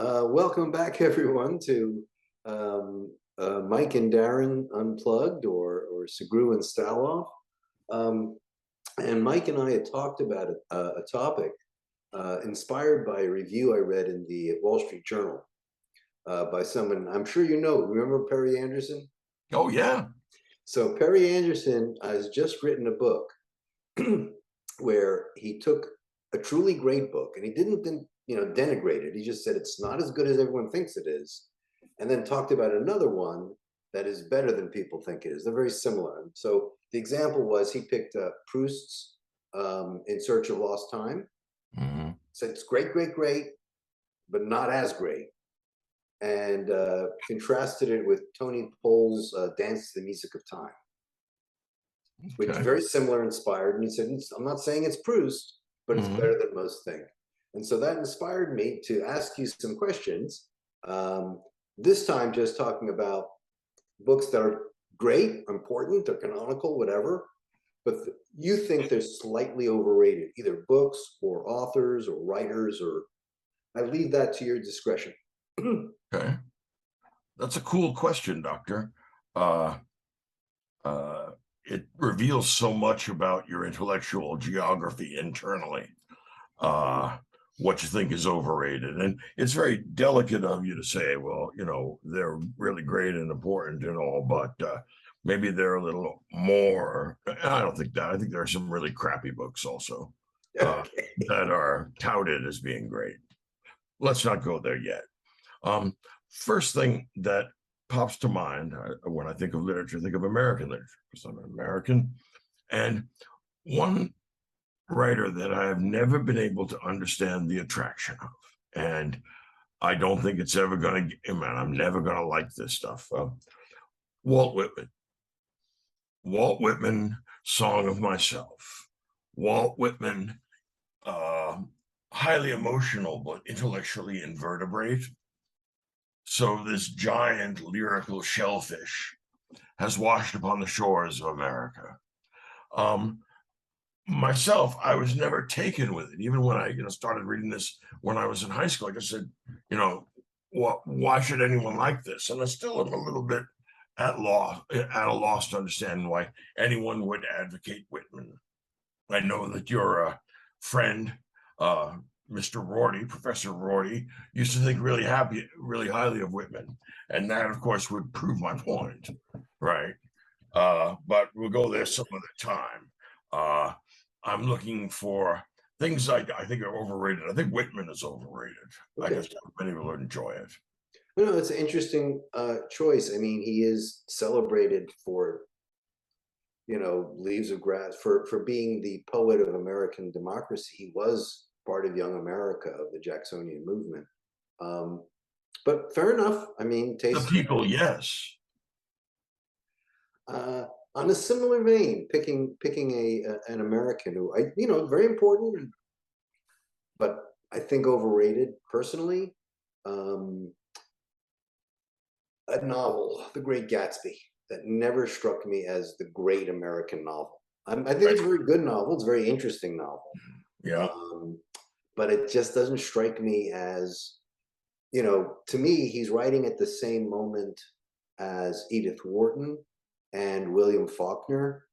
Welcome back, everyone, to Mike and Darren Unplugged, or Sugrue and Staloff. And Mike and I had talked about a topic inspired by a review I read in the Wall Street Journal by someone I'm sure you know. Remember Perry Anderson? Oh, yeah. So Perry Anderson has just written a book where he took a truly great book and he didn't denigrate it. He just said it's not as good as everyone thinks it is, and then talked about another one that is better than people think it is. They're very similar. So the example was he picked Proust's In Search of Lost Time. Mm-hmm. Said it's great, great, great, but not as great, and contrasted it with Tony Pole's Dance to the Music of Time, which is Okay. very similar, inspired. And he said, I'm not saying it's Proust, but it's Mm-hmm. better than most think. And so that inspired me to ask you some questions. This time, just talking about books that are great, important, they're canonical, whatever, but you think they're slightly overrated, either books or authors or writers, or I leave that to your discretion. Okay. That's a cool question, Doctor. Uh, it reveals so much about your intellectual geography internally, uh, what you think is overrated. And it's very delicate of you to say, well, they're really great and important and all, but maybe they're a little more. I don't think that. I think there are some really crappy books also Okay. that are touted as being great. Let's not go there yet. First thing that pops to mind when I think of literature, I think of American literature because I'm an American. And one writer that I have never been able to understand the attraction of, and I don't think it's ever going to, man, I'm never going to like this stuff. Walt Whitman. Walt Whitman, Song of Myself. Walt Whitman, highly emotional, but intellectually invertebrate. So this giant lyrical shellfish has washed upon the shores of America. Myself, I was never taken with it. Even when I, started reading this when I was in high school, I just said, why should anyone like this? And I still am a little bit at a loss to understand why anyone would advocate Whitman. I know that your friend, Mr. Rorty, Professor Rorty, used to think really highly of Whitman, and that, of course, would prove my point, right? But we'll go there some other time. I'm looking for things I think are overrated. I think Whitman is overrated. Okay. I just hope many people enjoy it. No, it's an interesting choice. I mean, he is celebrated for, Leaves of Grass, for being the poet of American democracy. He was part of Young America, of the Jacksonian movement. But fair enough. I mean, The taste. people, yes. On a similar vein, picking an American who very important, but I think overrated personally. A novel, The Great Gatsby, that never struck me as the great American novel. I think it's a very good novel. It's a very interesting novel. Yeah. But it just doesn't strike me as, to me, he's writing at the same moment as Edith Wharton and William Faulkner.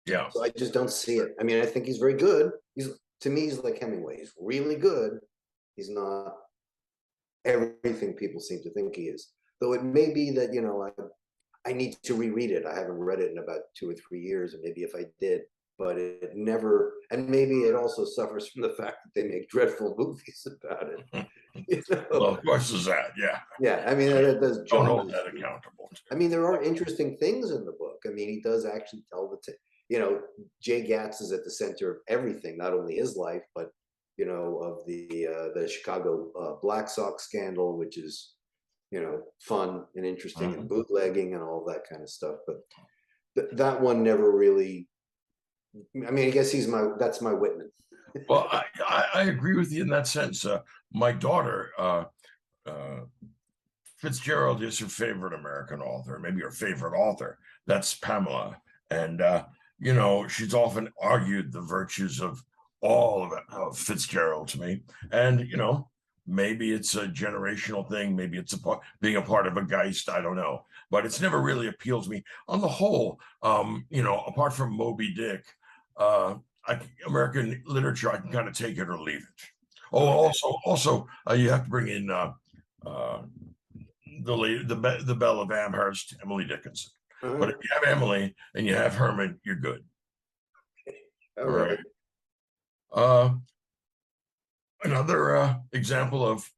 Yeah. So I just don't see it. I mean, I think he's very good. To me, he's like Hemingway. He's really good. He's not everything people seem to think he is. Though it may be that, I need to reread it. I haven't read it in about 2 or 3 years, and maybe if I did, but it never, and maybe it also suffers from the fact that they make dreadful movies about it. Well, of course, is that, yeah. Yeah, I mean, that does Don't John. hold that accountable. I mean, there are interesting things in the book. I mean, he does actually tell Jay Gatz is at the center of everything, not only his life, but of the Chicago Black Sox scandal, which is fun and interesting, and bootlegging and all that kind of stuff. But that one never really. I mean, I guess that's my Whitman. Well, I agree with you in that sense. My daughter, Fitzgerald, is her favorite American author, maybe her favorite author. That's Pamela. And, she's often argued the virtues of all of Fitzgerald to me. And, Maybe it's a generational thing. Maybe it's being a part of a Geist. I don't know, but it's never really appealed to me. On the whole, apart from Moby Dick, uh, American literature, I can kind of take it or leave it. Oh, Okay. also, you have to bring in uh, the Belle of Amherst, Emily Dickinson. But Uh-huh. if you have Emily and you have Herman, you're good. All All right. right. Uh, Another example of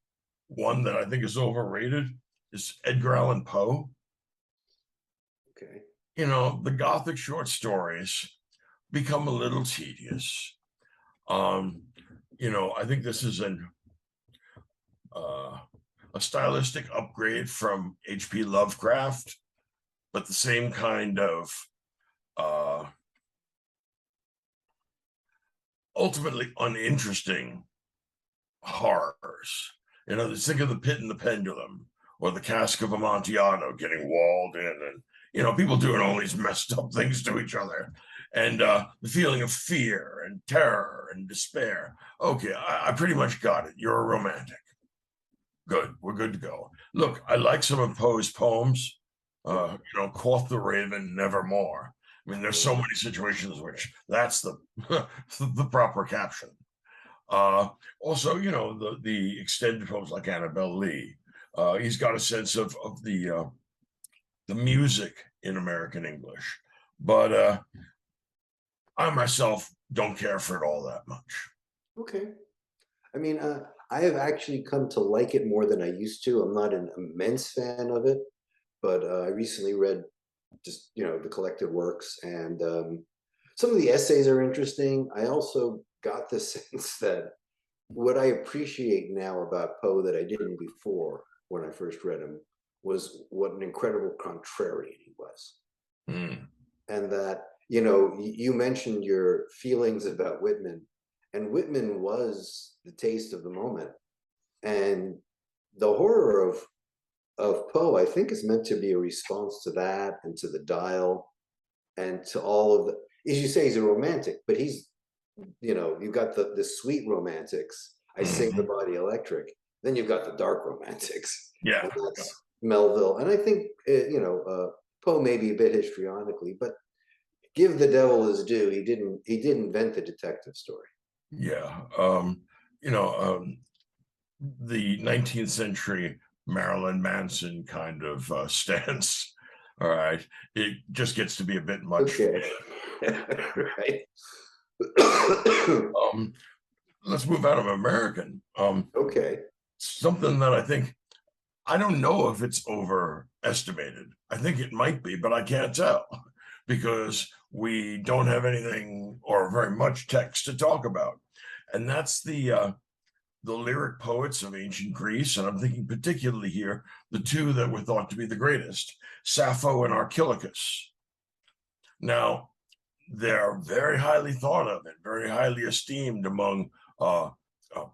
one that I think is overrated is Edgar Allan Poe. Okay. The Gothic short stories become a little tedious. Um, I think this is uh, a stylistic upgrade from H.P. Lovecraft, but the same kind of uh, ultimately uninteresting horrors. Think of The Pit and the Pendulum or The Cask of Amontillado getting walled in, and people doing all these messed up things to each other, and the feeling of fear and terror and despair. Okay, I pretty much got it. You're a romantic. Good, we're good to go. Look, I like some of Poe's poems. Uh-huh. Quoth the Raven, nevermore. I mean, there's so Yeah. many situations which that's the the proper caption. Uh, Also, the extended poems like Annabelle Lee. He's got a sense of the music in American English, but I myself don't care for it all that much. Okay. I mean, I have actually come to like it more than I used to. I'm not an immense fan of it, but I recently read just the collected works, and some of the essays are interesting. I also got the sense that what I appreciate now about Poe that I didn't before when I first read him was what an incredible contrarian he was, Mm. and that you mentioned your feelings about Whitman, and Whitman was the taste of the moment, and the horror of Poe, I think, is meant to be a response to that and to the Dial and to all of the. As you say, he's a romantic, but you've got the sweet romantics. I sing the Mhm. body electric. Then you've got the dark romantics, and Yeah. that's Melville. And I think Poe may be a bit histrionically, but give the devil his due. He did invent the detective story. Yeah. You know, um, the 19th century Marilyn Manson kind of stance. All right. It just gets to be a bit much for Okay, me. right. Um, let's move out of American. Okay. Something that I don't know if it's overestimated. I think it might be, but I can't tell because we don't have anything or very much text to talk about. And that's the lyric poets of ancient Greece, and I'm thinking particularly here the two that were thought to be the greatest, Sappho and Archilochus. Now, they're very highly thought of and very highly esteemed among uh,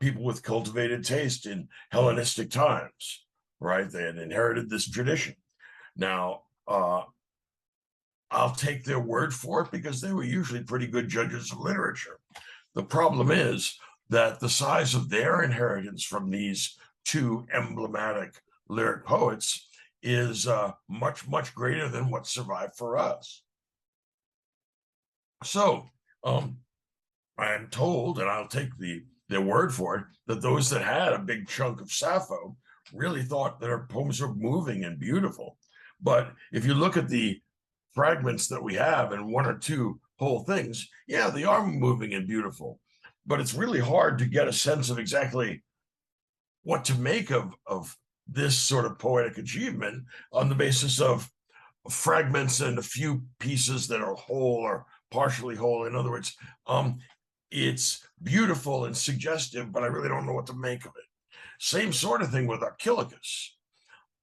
people with cultivated taste in Hellenistic times, right? They had inherited this tradition. Now, I'll take their word for it because they were usually pretty good judges of literature. The problem is that the size of their inheritance from these two emblematic lyric poets is much, much greater than what survived for us. So I am told, and I'll take their word for it, that those that had a big chunk of Sappho really thought their poems were moving and beautiful. But if you look at the fragments that we have and one or two whole things, yeah, they are moving and beautiful. But it's really hard to get a sense of exactly what to make of this sort of poetic achievement on the basis of fragments and a few pieces that are whole or partially whole. In other words, it's beautiful and suggestive, but I really don't know what to make of it. Same sort of thing with Archilochus.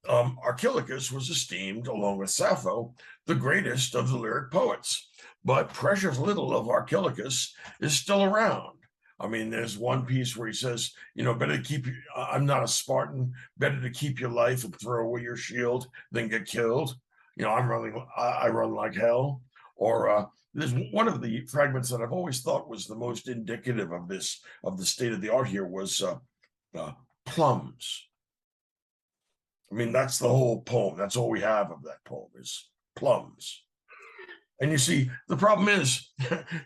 Archilochus was esteemed, along with Sappho, the greatest of the lyric poets. But precious little of Archilochus is still around. I mean, there's one piece where he says, better to keep you, I'm not a Spartan, better to keep your life and throw away your shield than get killed. I run like hell. Or there's one of the fragments that I've always thought was the most indicative of the state of the art here was plums. I mean, that's the whole poem. That's all we have of that poem is plums. And you see, the problem is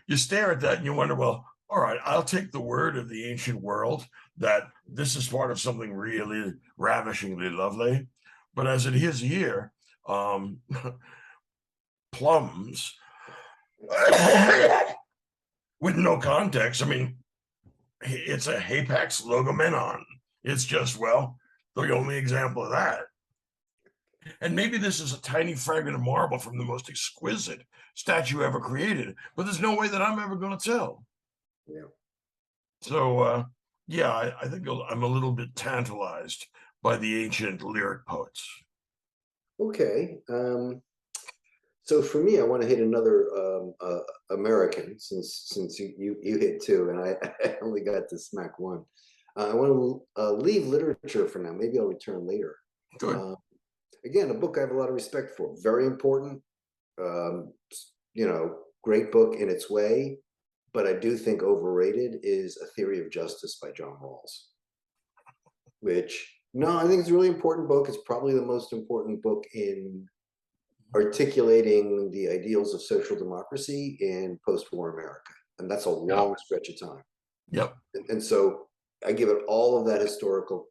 you stare at that and you wonder, well, all right, I'll take the word of the ancient world that this is part of something really ravishingly lovely. But as it is here, plums with no context. I mean, it's a Hapax logomenon. It's just, well, the only example of that. And maybe this is a tiny fragment of marble from the most exquisite statue ever created, but there's no way that I'm ever going to tell. Yeah. So, yeah, I think I'm a little bit tantalized by the ancient lyric poets. Okay. So for me, I want to hit another American, since you hit two, and I only got to smack one. I want to leave literature for now. Maybe I'll return later. Good. Again, a book I have a lot of respect for. Very important. Great book in its way, but I do think overrated is A Theory of Justice by John Rawls. Which, no, I think it's a really important book. It's probably the most important book in articulating the ideals of social democracy in post-war America. And that's a long stretch of time. Yep. And so I give it all of that historical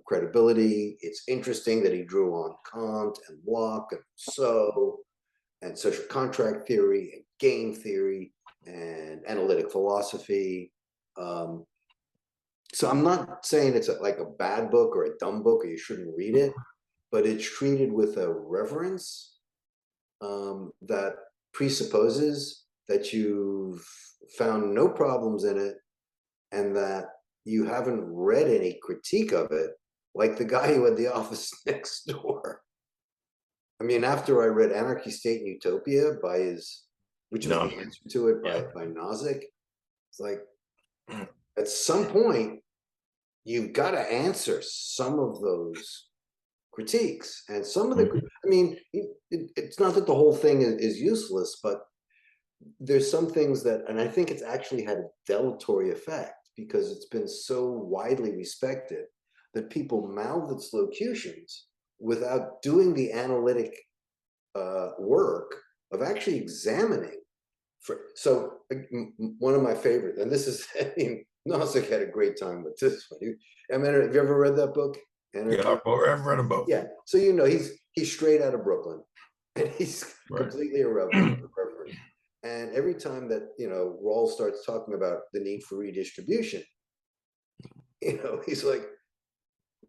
credibility. It's interesting that he drew on Kant and Locke and Rousseau and social contract theory and game theory and analytic philosophy. So I'm not saying it's like a bad book or a dumb book or you shouldn't read it, but it's treated with a reverence that presupposes that you've found no problems in it and that you haven't read any critique of it, like the guy who had the office next door. I mean, after I read Anarchy, State, and Utopia which was the answer to it by Nozick, it's like, at some point, you've got to answer some of those critiques. And some of the, I mean, it's not that the whole thing is useless, but there's some things that, and I think it's actually had a deletory effect because it's been so widely respected that people mouth its locutions without doing the analytic work of actually examining. So one of my favorite, and this is, I mean, Nozick had a great time with this one. I mean, have you ever read that book? Yeah, I've read them both. Yeah, so he's straight out of Brooklyn, and he's completely irreverent. And every time that Rawls starts talking about the need for redistribution, he's like,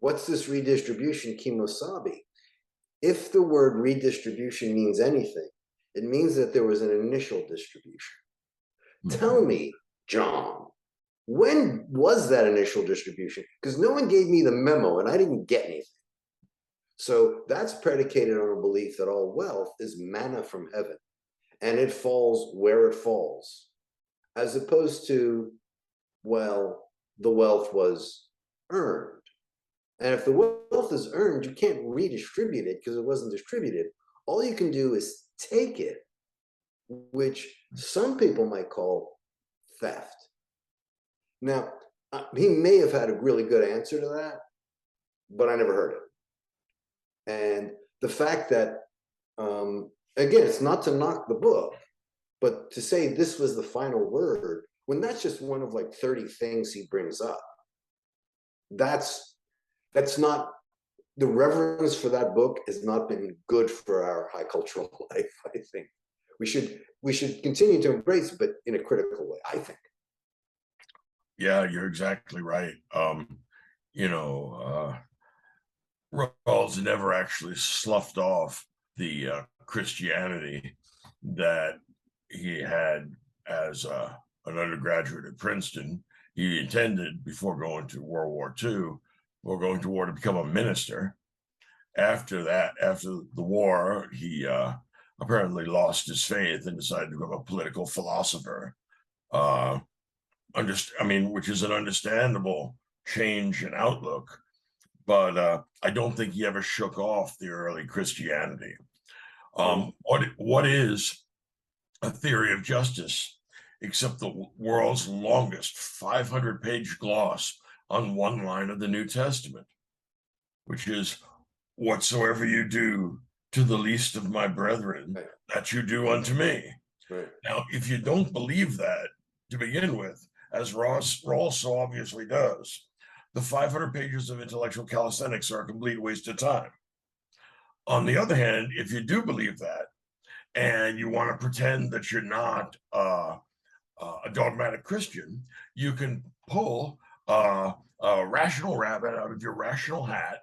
"What's this redistribution, kimosabi?" If the word redistribution means anything, it means that there was an initial distribution. Tell me, John, when was that initial distribution? Because no one gave me the memo and I didn't get anything. So that's predicated on a belief that all wealth is manna from heaven and it falls where it falls, as opposed to, well, the wealth was earned. And if the wealth is earned, you can't redistribute it because it wasn't distributed. All you can do is take it, which some people might call theft. Now, he may have had a really good answer to that, but I never heard it. And the fact that, again, it's not to knock the book, but to say this was the final word, when that's just one of like 30 things he brings up, that's not, the reverence for that book has not been good for our high cultural life, I think. We should continue to embrace it, but in a critical way, I think. Yeah, you're exactly right. Rawls never actually sloughed off the Christianity that he had as an undergraduate at Princeton. He intended, before going to World War II, or going to war, to become a minister. After that, after the war, he apparently lost his faith and decided to become a political philosopher. Which is an understandable change in outlook, but I don't think he ever shook off the early Christianity. What is A Theory of Justice except the world's longest 500-page gloss on one line of the New Testament, which is, whatsoever you do to the least of my brethren, Right. that you do unto me. Right. Now, if you don't believe that to begin with, as Rawls so obviously does, the 500 pages of intellectual calisthenics are a complete waste of time. On the other hand, if you do believe that, and you want to pretend that you're not a dogmatic Christian, you can pull a rational rabbit out of your rational hat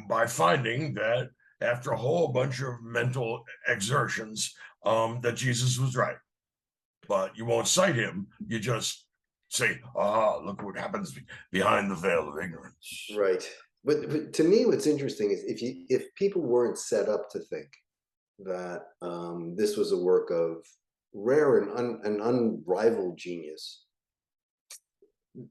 by finding that after a whole bunch of mental exertions, that Jesus was right. But you won't cite him. You just say, look what happens behind the veil of ignorance. Right. But to me, what's interesting is if people weren't set up to think that this was a work of rare and unrivaled genius,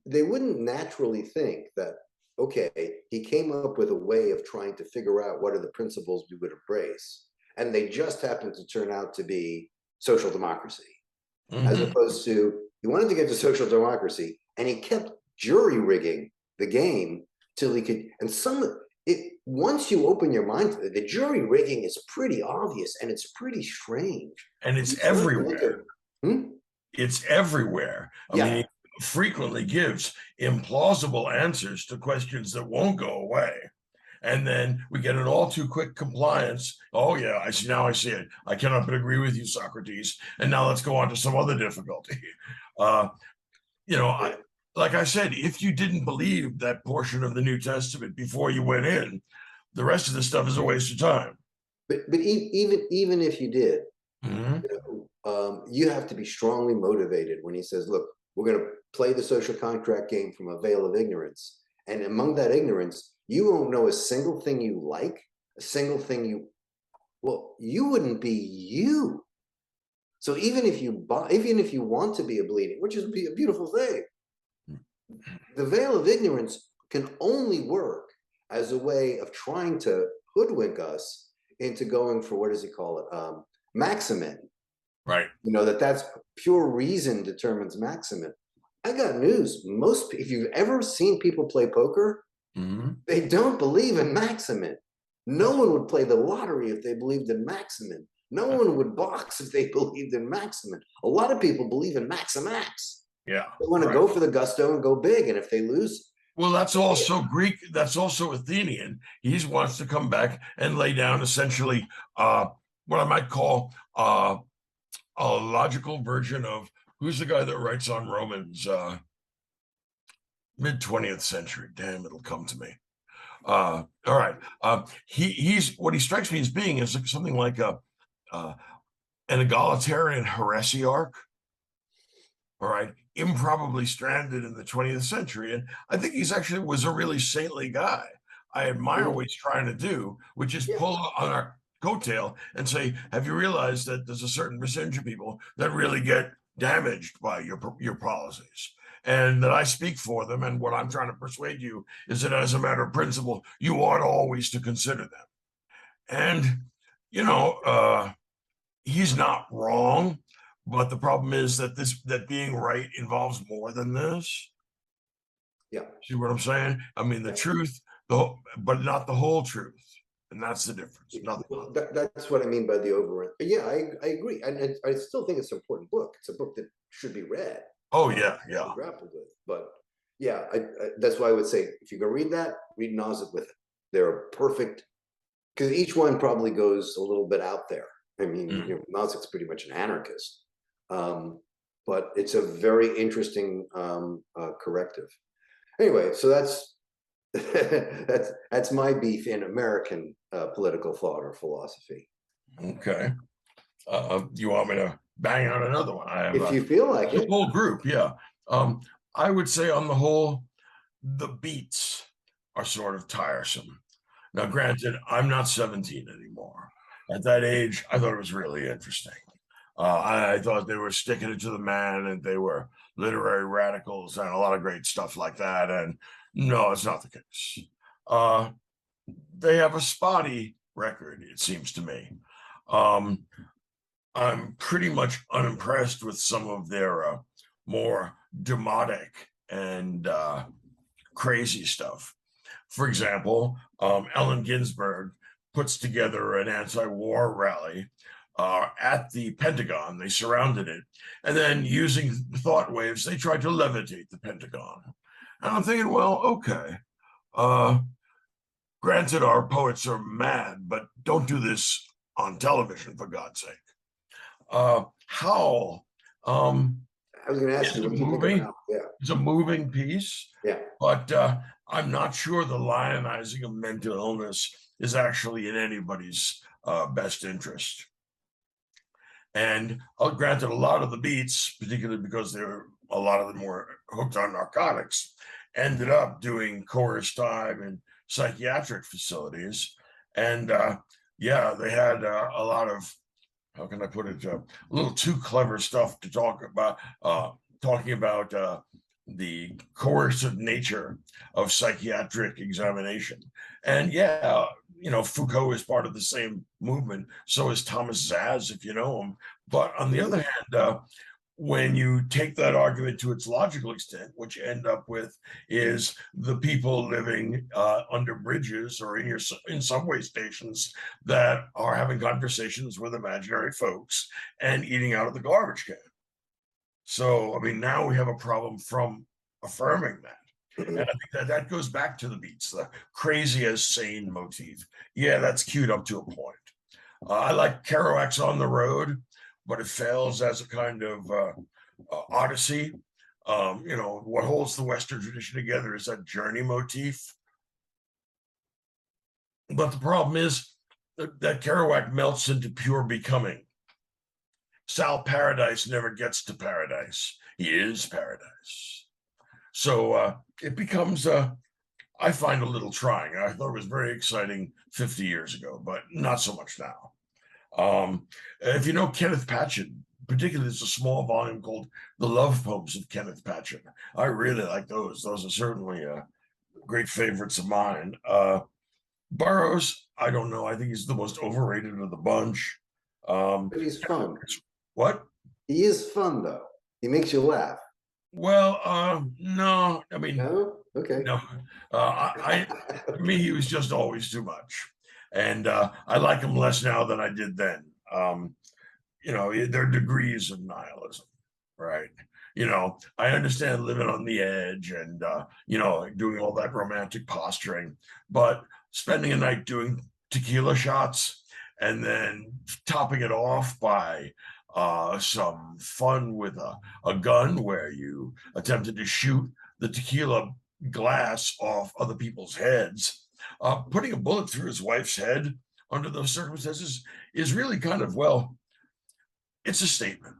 they wouldn't naturally think that, okay, he came up with a way of trying to figure out what are the principles we would embrace, and they just happened to turn out to be social democracy, as opposed to he wanted to get to social democracy, and he kept jury rigging the game till he could. And once you open your mind to it, the jury rigging is pretty obvious and it's pretty strange. And it's everywhere. Hmm? It's everywhere. I mean, he frequently gives implausible answers to questions that won't go away. And then we get an all too quick compliance. Oh yeah, I see. Now I see it. I cannot but agree with you, Socrates. And now let's go on to some other difficulty. Like I said, if you didn't believe that portion of the New Testament before you went in, the rest of the stuff is a waste of time. But even if you did, you have to be strongly motivated when he says, look, we're going to play the social contract game from a veil of ignorance. And among that ignorance, you won't know a single thing you like, a single thing you wouldn't be you. So even if you want to be a bleeding, which is a beautiful thing, the veil of ignorance can only work as a way of trying to hoodwink us into going for, what does he call it? Maximin. Right. That's pure reason determines maximin. I got news. If you've ever seen people play poker, they don't believe in maximin. No one would play the lottery if they believed in maximin. No one would box if they believed in maximin. A lot of people believe in maximax. Yeah. They want to go for the gusto and go big. And if they lose. Well, that's also Greek. That's also Athenian. He wants to come back and lay down essentially what I might call a logical version of, who's the guy that writes on Romans, mid 20th century. Damn, it'll come to me. All right. He's what he strikes me as being is something like an egalitarian heresiarch. All right, improbably stranded in the 20th century. And I think he's actually was a really saintly guy. I admire what he's trying to do, which is pull on our coattail and say, have you realized that there's a certain percentage of people that really get damaged by your policies, and that I speak for them, and what I'm trying to persuade you is that as a matter of principle, you ought always to consider them. And he's not wrong. But the problem is that being right involves more than this. Yeah. See what I'm saying? I mean, the truth, but not the whole truth. And that's the difference. Well, that's what I mean by the overrun. Yeah, I agree. And I still think it's an important book. It's a book that should be read. Oh, yeah. Grappled with. But yeah, that's why I would say, if you're going to read that, read Nozick with it. They're perfect. Because each one probably goes a little bit out there. I mean, Nozick's pretty much an anarchist. But it's a very interesting corrective. Anyway, so that's that's my beef in American political thought or philosophy. Okay. You want me to bang out another one? If you feel like it. The whole group, yeah. I would say on the whole, the beats are sort of tiresome. Now, granted, I'm not 17 anymore. At that age, I thought it was really interesting. I thought they were sticking it to the man, and they were literary radicals and a lot of great stuff like that. And no, it's not the case. They have a spotty record, it seems to me. I'm pretty much unimpressed with some of their more demotic and crazy stuff. For example, Ellen Ginsberg puts together an anti-war rally at the Pentagon. They surrounded it, and then using thought waves, they tried to levitate the Pentagon. And I'm thinking, well, okay. Granted, our poets are mad, but don't do this on television, for God's sake. Howl. I was going to ask you, what do you think about? Yeah, it's a moving piece. Yeah, but I'm not sure the lionizing of mental illness is actually in anybody's best interest. And granted, a lot of the beats, particularly because a lot of them were hooked on narcotics, ended up doing chorus time in psychiatric facilities. And yeah, they had a lot of, how can I put it, a little too clever stuff to talk about, talking about the coercive nature of psychiatric examination. And yeah, Foucault is part of the same movement. So is Thomas Zaz, if you know him. But on the other hand, when you take that argument to its logical extent, what you end up with is the people living under bridges or in subway stations that are having conversations with imaginary folks and eating out of the garbage can. So, I mean, now we have a problem from affirming that. And I think that goes back to the beats, the crazy as sane motif. Yeah, that's queued up to a point. I like Kerouac's On the Road, but it fails as a kind of odyssey. What holds the Western tradition together is that journey motif. But the problem is that Kerouac melts into pure becoming. Sal Paradise never gets to paradise. He is paradise. So it becomes, I find, a little trying. I thought it was very exciting 50 years ago, but not so much now. If you know Kenneth Patchen, particularly there's a small volume called The Love Poems of Kenneth Patchen. I really like those. Those are certainly great favorites of mine. Burroughs, I don't know. I think he's the most overrated of the bunch. But he's fun. What? He is fun, though. He makes you laugh. Well, no. I mean, no. Okay. No. For me, he was just always too much, and I like him less now than I did then. There are degrees of nihilism, right? I understand living on the edge and doing all that romantic posturing, but spending a night doing tequila shots and then topping it off by some fun with a gun where you attempted to shoot the tequila glass off other people's heads, putting a bullet through his wife's head under those circumstances is really kind of, well, it's a statement.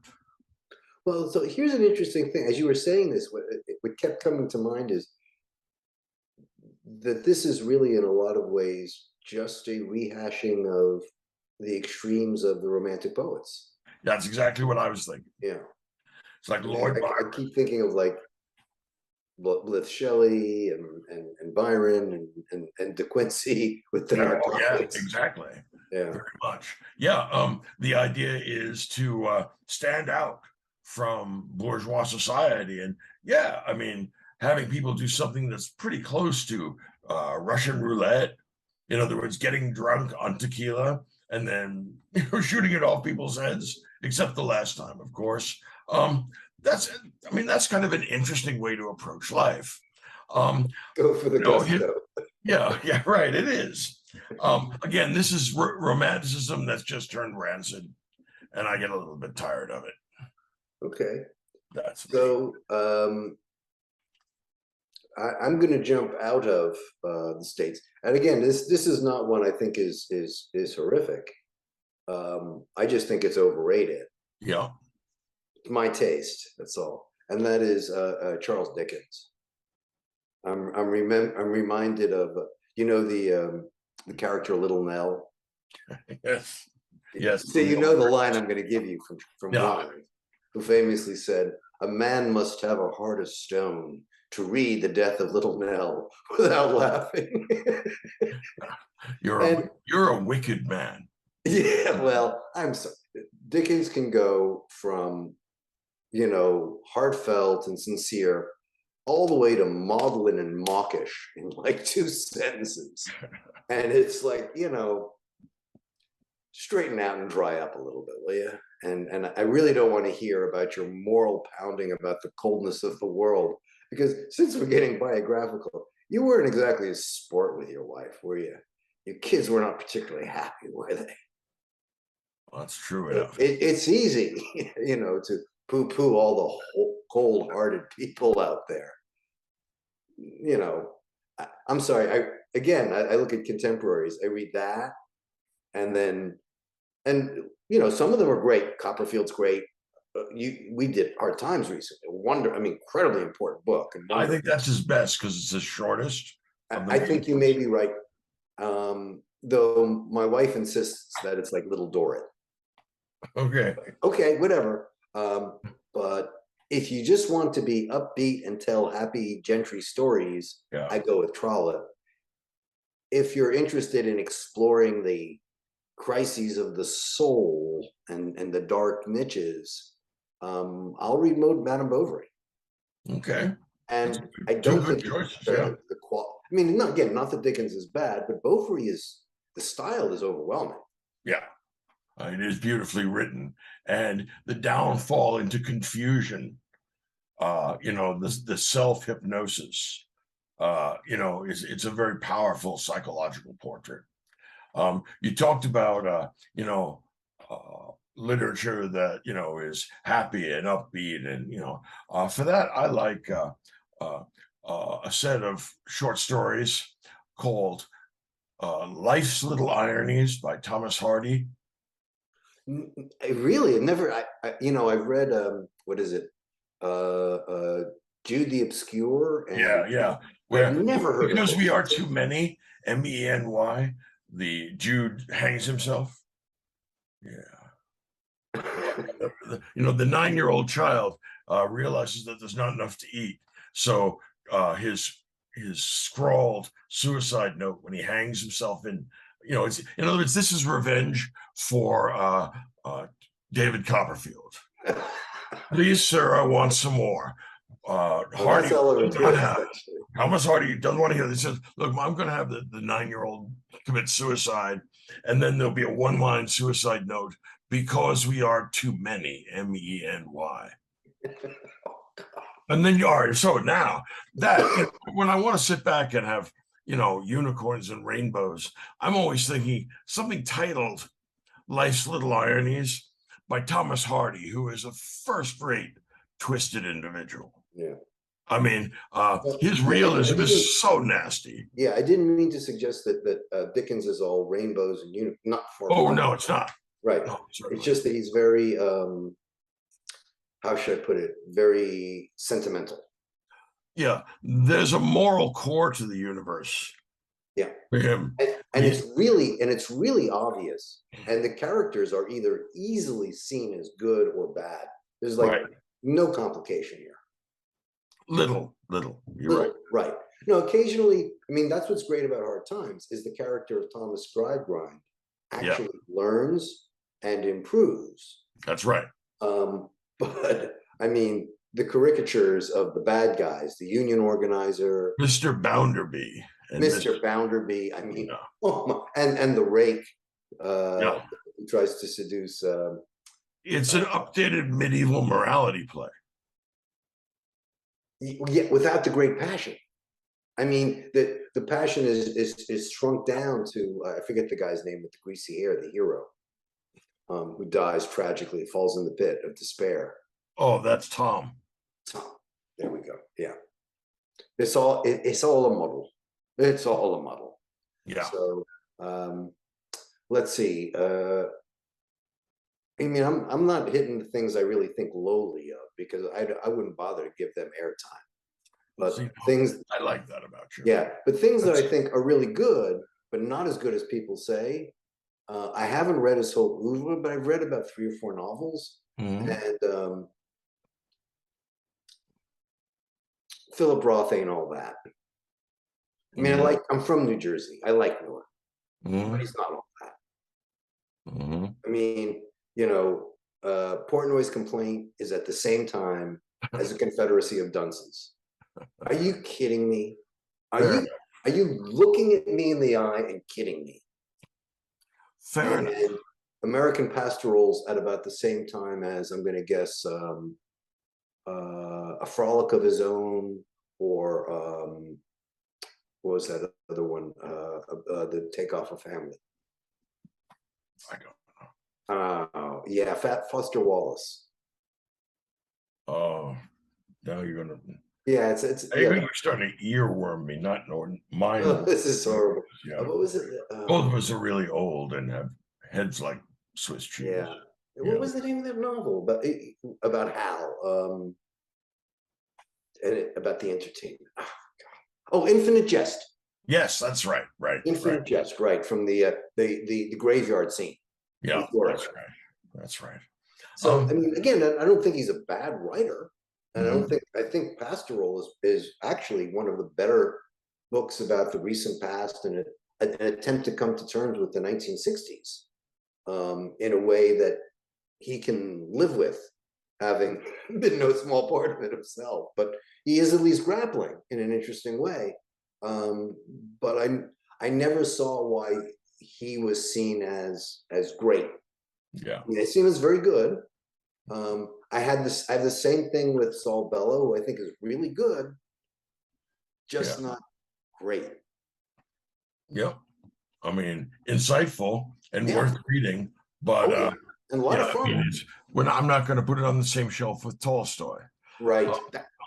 Well, so here's an interesting thing. As you were saying this, what kept coming to mind is that this is really, in a lot of ways, just a rehashing of the extremes of the Romantic poets. That's exactly what I was thinking. Yeah. It's like Lord Byron. I keep thinking of like Blith Shelley and Byron and De Quincey with their yeah, exactly. Yeah, very much. Yeah, the idea is to stand out from bourgeois society, and yeah, I mean, having people do something that's pretty close to Russian roulette. In other words, getting drunk on tequila and then shooting it off people's heads, except the last time, of course. That's kind of an interesting way to approach life. Go for the gusto. Yeah, right. It is. Again, this is romanticism that's just turned rancid, and I get a little bit tired of it. Okay. That's so. I'm going to jump out of the States, and again, this is not one I think is horrific. I just think it's overrated. Yeah, it's my taste. That's all, and that is Charles Dickens. I'm reminded of the character Little Nell. Yes. So you know the line I'm going to give you from Warren, who famously said, "A man must have a heart of stone to read the death of Little Nell without laughing." You're a wicked man. Yeah, well, I'm sorry. Dickens can go from, heartfelt and sincere all the way to maudlin and mawkish in like 2 sentences. And it's like, straighten out and dry up a little bit, will you? And I really don't want to hear about your moral pounding about the coldness of the world, because since we're getting biographical, you weren't exactly a sport with your wife, were you? Your kids were not particularly happy, were they? Well, that's true enough. It's easy, to poo-poo all the cold-hearted people out there. I'm sorry. I look at contemporaries. I read that, and then, some of them are great. Copperfield's great. We did Hard Times recently. Incredibly important book. And I think that's his best because it's the shortest. I think you may be right. Though my wife insists that it's like Little Dorrit. Okay, whatever. But if you just want to be upbeat and tell happy gentry stories, Yeah. I go with Trollope. If you're interested in exploring the crises of the soul and the dark niches, I'll read Madame Bovary. Okay. And I don't think choices, not that Dickens is bad, but Bovary the style is overwhelming. Yeah. It is beautifully written, and the downfall into confusion, the self-hypnosis, it's a very powerful psychological portrait. You talked about, literature that, is happy and upbeat. And, for that, I like a set of short stories called Life's Little Ironies by Thomas Hardy. I've read, what is it? Jude the Obscure. And yeah. I've never heard Because of We Are Too Many, MENY, the Jude hangs himself. Yeah. The 9-year-old child realizes that there's not enough to eat. So his scrawled suicide note when he hangs himself in other words, this is revenge for David Copperfield. Please, sir, I want some more. Hardy Thomas Hardy doesn't want to hear this. He says, look, I'm going to have the 9-year-old commit suicide, and then there'll be a one-line suicide note, because we are too many, MENY. And then you are. So now that when I want to sit back and have, unicorns and rainbows, I'm always thinking something titled Life's Little Ironies by Thomas Hardy, who is a first-rate twisted individual. Yeah. His realism is so nasty. Yeah, I didn't mean to suggest that Dickens is all rainbows and not for. Oh, no, it's not. Right. No, it's just that he's very, how should I put it? Very sentimental. Yeah, there's a moral core to the universe. Yeah. For him. And it's really obvious. And the characters are either easily seen as good or bad. There's no complication here. Little. You're right. Right. No, occasionally, that's what's great about Hard Times is the character of Thomas Gridegrind actually learns and improves. That's right. But the caricatures of the bad guys, the union organizer, Mr. Bounderby. Mr. Bounderby, and the rake who tries to seduce. It's an updated medieval morality play. Yeah, without the great passion. The passion is shrunk down to I forget the guy's name with the greasy hair, the hero, who dies tragically, falls in the pit of despair. Oh, that's Tom. There we go. Yeah, it's all a muddle. It's all a muddle. Yeah. So let's see. I'm not hitting the things I really think lowly of, because I wouldn't bother to give them airtime. But things I like that about you. Yeah, but things that I think are really good, but not as good as people say. I haven't read his whole oeuvre, but I've read about 3 or 4 novels, and Philip Roth ain't all that. I'm from New Jersey. I like Newark, but he's not all that. Portnoy's Complaint is at the same time as a Confederacy of Dunces. Are you kidding me? Are Fair you enough. are you looking at me in the eye and kidding me? Fair enough. And American Pastorals at about the same time as, I'm going to guess, A Frolic of His Own, or what was that other one? The Take Off a Family. I don't. Yeah, Fat Foster Wallace. Oh, now you're gonna. Yeah, it's yeah. You're starting to earworm me, not mind. This is horrible. Yeah, What was it? both of us are really old and have heads like Swiss cheese. Yeah. Yeah. What was the name of that novel about Hal? About the entertainment. Oh, Infinite Jest. Yes, that's right. Right. Infinite Jest, right, from the graveyard scene. Yeah, that's right. That's right. So I mean, again, I don't think he's a bad writer, and Mhm. I think Pastoral is actually one of the better books about the recent past, and an attempt to come to terms with the 1960s in a way that he can live with, having been no small part of it himself. But he is at least grappling in an interesting way. But I never saw why he was seen as great. Yeah. I mean, I see him as very good. I have the same thing with Saul Bellow, who I think is really good, just not great. Yep. I mean, insightful and worth reading, but and a lot of fun. When I'm not going to put it on the same shelf with Tolstoy. Right.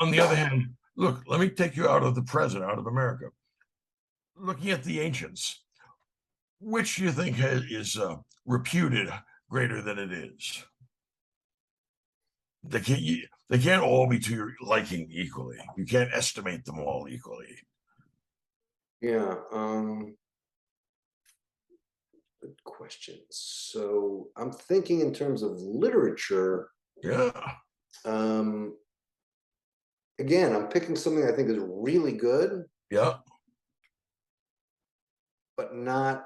On the other hand, look, let me take you out of the present, out of America. Looking at the ancients, which do you think is reputed greater than it is? They can't all be to your liking equally. You can't estimate them all equally. Yeah. Good question. So I'm thinking in terms of literature. Yeah. Again, I'm picking something I think is really good. Yeah. But not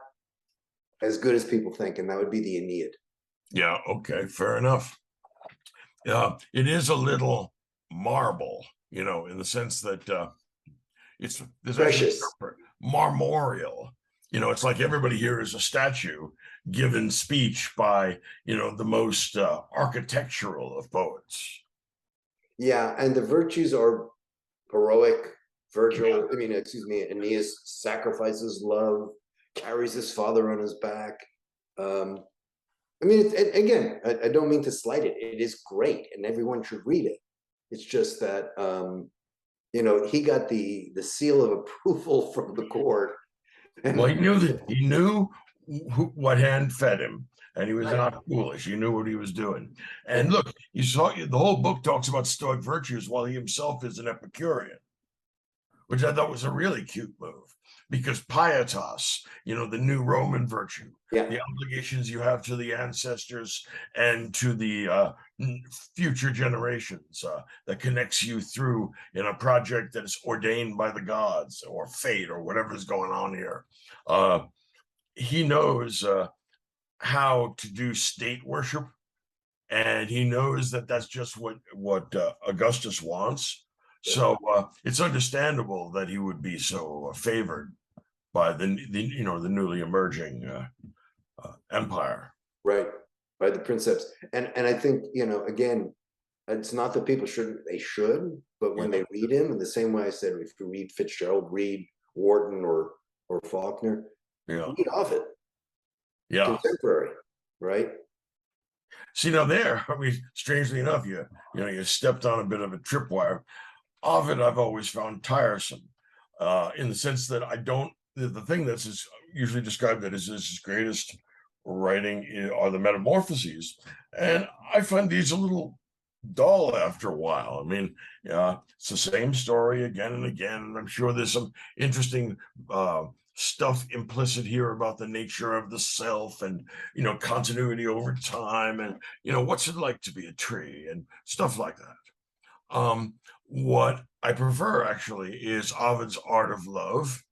as good as people think, and that would be the Aeneid. Yeah. Okay. Fair enough. Yeah, it is a little marble, in the sense that there's precious. Actually marmoreal. It's like everybody here is a statue given speech by the most architectural of poets. Yeah, and the virtues are heroic. Virgil, Aeneas sacrifices love, carries his father on his back. Again, I don't mean to slight it. It is great, and everyone should read it. It's just that he got the seal of approval from the court. Well, he knew what hand fed him, and he was not foolish. He knew what he was doing. And look, you saw the whole book talks about Stoic virtues, while he himself is an Epicurean, which I thought was a really cute move, because pietas, the new Roman virtue, the obligations you have to the ancestors and to the future generations, that connects you through in a project that is ordained by the gods or fate or whatever's going on here. He knows how to do state worship, and he knows that that's just what Augustus wants. So it's understandable that he would be so favored by the newly emerging empire, right? By the princeps, and I think again, it's not that people shouldn't; they should. But when they read him, in the same way I said, if you read Fitzgerald, read Wharton or Faulkner, read Ovid, contemporary, right? See, now strangely enough, you stepped on a bit of a tripwire. Ovid, I've always found tiresome, in the sense that the thing that's usually described that as his greatest writing are the Metamorphoses, and I find these a little dull after a while. I mean, it's the same story again and again, and I'm sure there's some interesting stuff implicit here about the nature of the self, and continuity over time, and what's it like to be a tree and stuff like that. What I prefer actually is Ovid's Art of Love.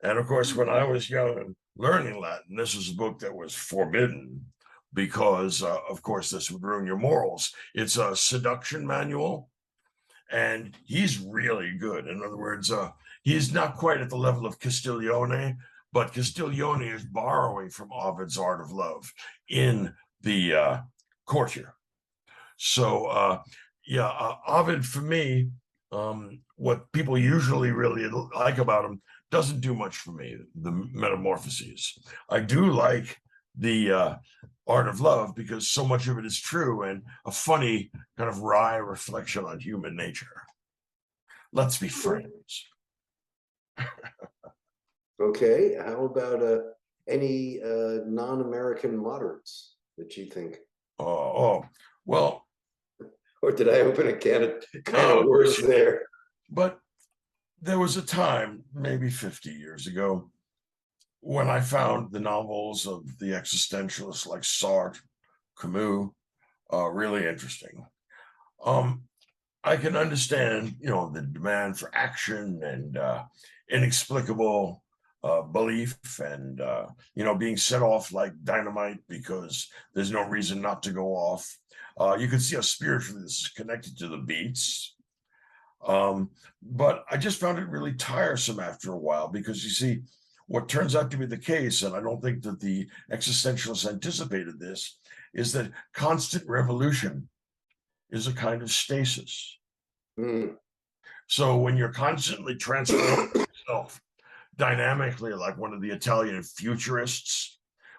And of course, when I was young and learning Latin, this was a book that was forbidden because, of course, this would ruin your morals. It's a seduction manual. and he's really good. In other words, he's not quite at the level of Castiglione, but Castiglione is borrowing from Ovid's Art of Love in the courtier. So yeah, Ovid for me, what people usually really like about him doesn't do much for me. The Metamorphoses. I do like the Art of Love because so much of it is true and a funny kind of wry reflection on human nature. Let's be friends. Okay, how about any non-American moderates that you think? Oh, well, Or did I open a can no, of worms there? but there was a time, maybe 50 years ago, when I found the novels of the existentialists like Sartre, Camus, really interesting. Um, I can understand, the demand for action and inexplicable belief, and being set off like dynamite because there's no reason not to go off. You can see how spiritually this is connected to the beats. But I just found it really tiresome after a while because you see, what turns out to be the case, and I don't think that the existentialists anticipated this, is that constant revolution is a kind of stasis. Mm. So when you're constantly transforming yourself dynamically, like one of the Italian futurists,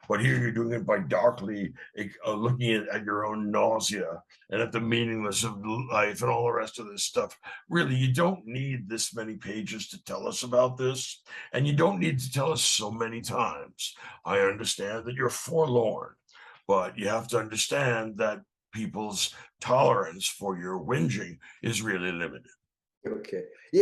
but here you're doing it by darkly looking at your own nausea and at the meaningless of life and all the rest of this stuff. Really, you don't need this many pages to tell us about this, and you don't need to tell us so many times. I understand that you're forlorn, but you have to understand that people's tolerance for your whinging is really limited. Okay. Yeah.